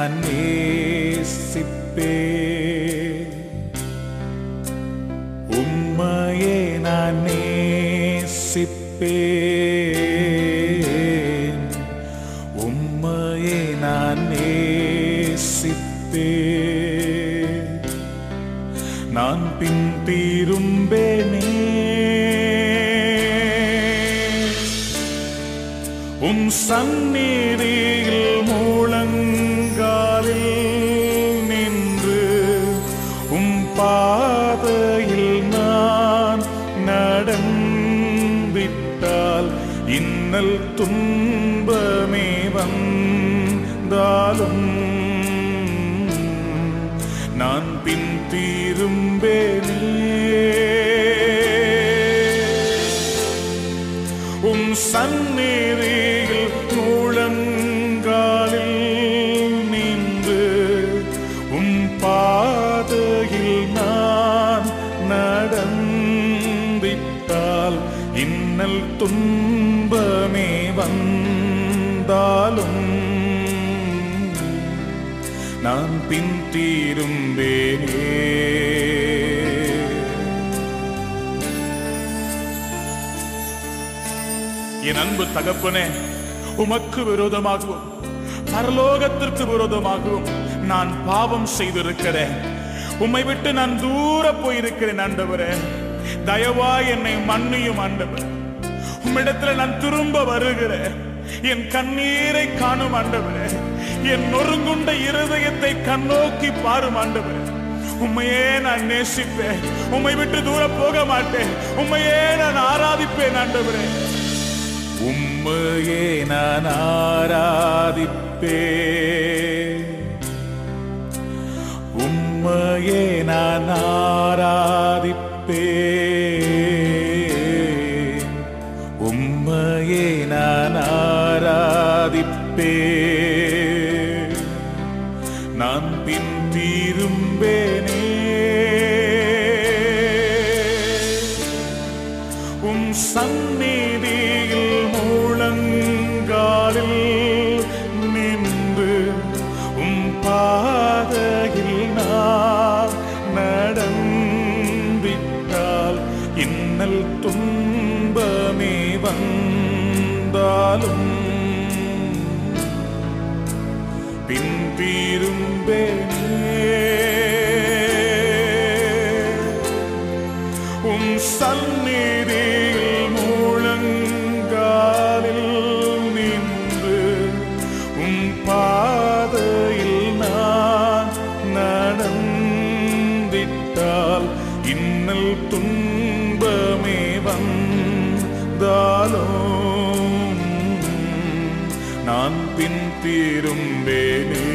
நான் நேசிப்பேன், உம்மையே நான் நேசிப்பேன், உம்மையே நான் நேசிப்பேன். நான் பின் திரும்பேனே உம் சந்நிதியில் முழங்காலில் நின்று உம் பாதையில் நான் நடந்திட்டால் இன்னல் துன்பமே வந்தாலும் நான் பின் திரும்பேனே உம் சந்நிதியில் முழங்காலில் நின்று உம் பாதையில் நான் நடந்திட்டால் இன்னல் துன்பமே வந்தாலும் நான் பின் திரும்பேனே. என் அன்பு தகப்பனே, உமக்கு விரோதமாகவும் பரலோகத்திற்கு விரோதமாகவும் நான் பாவம் செய்திருக்கிறேன். உம்மை விட்டு நான் தூர போயிருக்கிறேன் ஆண்டவரே. தயவாய் என்னை மன்னியும் ஆண்டவர். உம்மிடத்துல நான் திரும்ப வருகிறேன். என் கண்ணீரை காணும் ஆண்டவரே. என் நொறுங்குண்ட இருதயத்தை கண்ணோக்கி பாரும் ஆண்டவரே. உம்மையே நான் நேசிப்பேன். உம்மை விட்டு தூர போக மாட்டேன். உம்மையே நான் ஆராதிப்பேன் ஆண்டவரே. உம்மையே நான் ஆராதிப்பேன், உம்மையே நான் ஆராதிப்பேன், உம்மையே நான் ஆராதிப்பேன். நான் பின் திரும்பேனே உம் சந்நிதியில் முழங்காலில் நின்று உம் பாதையில் நான் நடந்திட்டால் இன்னல் துன்பமே வந்தாலும் பின் திரும்பேனே உம் சந்நிதியில் முழங்காலில் நின்று உம் பாதையில் நான் நடந்திட்டால் இன்னல் துன்பமே வந்தாலும் நான் பின் திரும்பேனே.